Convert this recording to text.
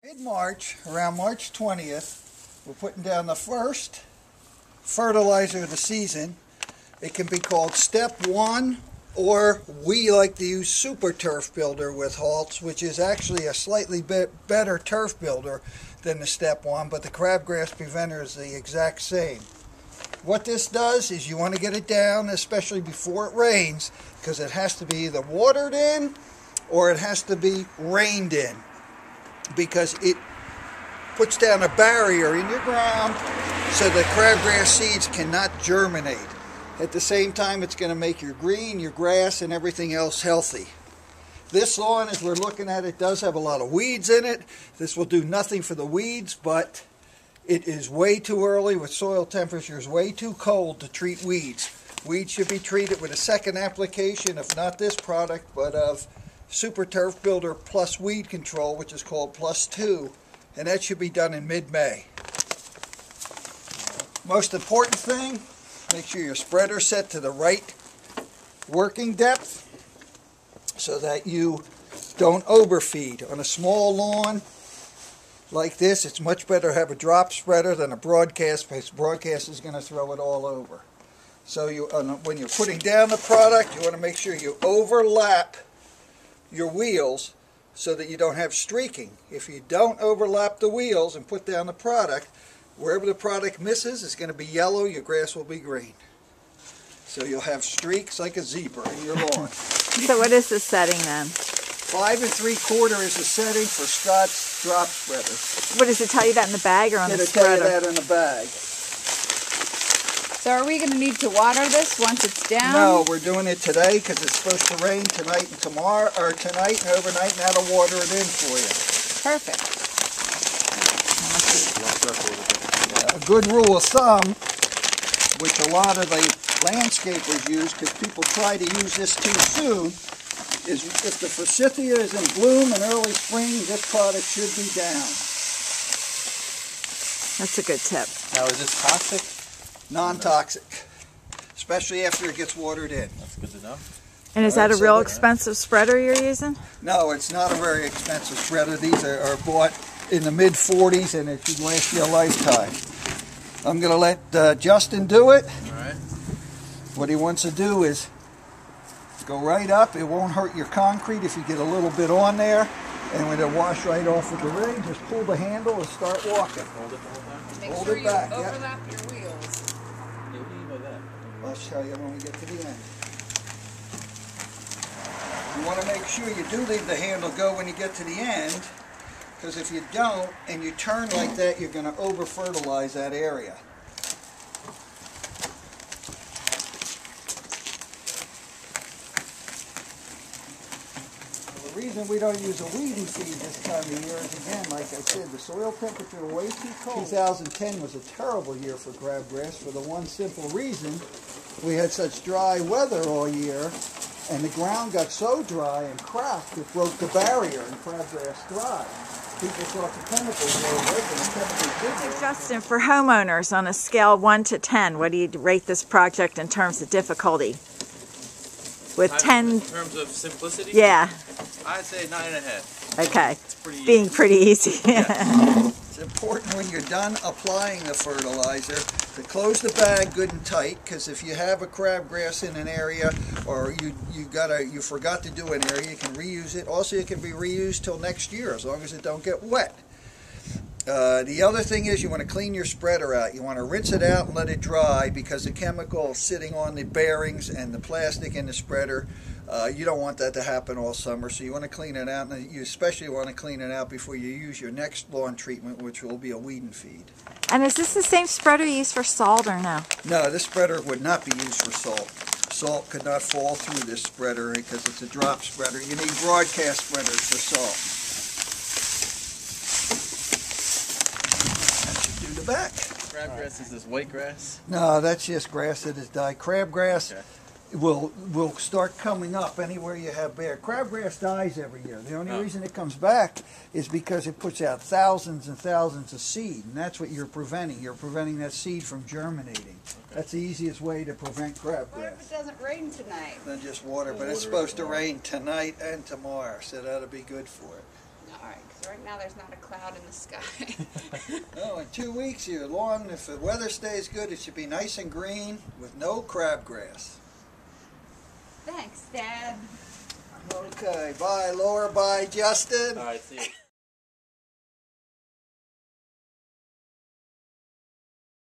Mid-March, around March 20th, we're putting down the first fertilizer of the season. It can be called Step 1, or we like to use Super Turf Builder with Halts, which is actually a slightly better turf builder than the Step 1, but the crabgrass preventer is the exact same. What this does is you want to get it down, especially before it rains, because it has to be either watered in or it has to be rained in, because it puts down a barrier in your ground so the crabgrass seeds cannot germinate. At the same time, it's going to make your green, your grass, and everything else healthy. This lawn, as we're looking at it, does have a lot of weeds in it. This will do nothing for the weeds, but it is way too early with soil temperatures way too cold to treat weeds. Weeds should be treated with a second application, if not this product, but of Super Turf Builder plus weed control, which is called Plus 2, and that should be done in mid-May. Most important thing, make sure your spreader's set to the right working depth so that you don't overfeed. On a small lawn like this, it's much better to have a drop spreader than a broadcast, because broadcast is going to throw it all over. So when you're putting down the product, you want to make sure you overlap your wheels so that you don't have streaking. If you don't overlap the wheels and put down the product, wherever the product misses, it's going to be yellow, your grass will be green. So you'll have streaks like a zebra in your lawn. So what is the setting then? 5 3/4 is the setting for Scott's drop spreader. What does it tell you that in the bag or on the It'll spreader? tell you that in the bag. So are we going to need to water this once it's down? No, we're doing it today because it's supposed to rain tonight and tomorrow, or tonight and overnight, and that'll water it in for you. Perfect. A good rule of thumb, which a lot of the landscapers use because people try to use this too soon, is if the forsythia is in bloom in early spring, this product should be down. That's a good tip. Now, is this toxic? Non-toxic, especially after it gets watered in. That's good to know. And is that a real expensive spreader you're using? No, it's not a very expensive spreader. These are bought in the mid-40s, and it should last you a lifetime. I'm going to let Justin do it. All right. What he wants to do is go right up. It won't hurt your concrete if you get a little bit on there. And when it wash right off with the rain, just pull the handle and start walking. Hold it the whole time? Make Hold sure it you back, overlap your wheels. Yeah, what do you mean by that? I'll show you when we get to the end. You want to make sure you do leave the handle go when you get to the end, because if you don't and you turn like that, you're going to over-fertilize that area. The reason we don't use a weeding feed this time of year is, again, like I said, the soil temperature is way too cold. 2010 was a terrible year for crabgrass for the one simple reason we had such dry weather all year, and the ground got so dry and cracked it broke the barrier and crabgrass thrived. People thought the chemicals were working, the chemicals did work. Justin, for homeowners on a scale 1 to 10, what do you rate this project in terms of difficulty? With 10... In terms of simplicity? Yeah. I'd say 9.5. Okay. It's pretty Being easy. pretty easy. It's important when you're done applying the fertilizer to close the bag good and tight, because if you have a crabgrass in an area or you forgot to do an area, you can reuse it. Also, it can be reused till next year as long as it don't get wet. The other thing is you want to clean your spreader out. You want to rinse it out and let it dry, because the chemical sitting on the bearings and the plastic in the spreader, you don't want that to happen all summer. So you want to clean it out, and you especially want to clean it out before you use your next lawn treatment, which will be a weed and feed. And is this the same spreader you use for salt or no? No, this spreader would not be used for salt. Salt could not fall through this spreader because it's a drop spreader. You need broadcast spreaders for salt. The back. Crabgrass is this white grass? No, that's just grass that has died. Crabgrass Okay. will start coming up anywhere you have bare. Crabgrass dies every year. The only Oh. reason it comes back is because it puts out thousands and thousands of seed, and that's what you're preventing. You're preventing that seed from germinating. Okay. That's the easiest way to prevent crabgrass. What if it doesn't rain tonight? Then just water, but it's supposed to rain tonight and tomorrow, so that'll be good for it. All right, because right now there's not a cloud in the sky. Oh, in 2 weeks, if the weather stays good, it should be nice and green with no crabgrass. Thanks, Dad. Okay, bye Laura, bye Justin. All right, see you.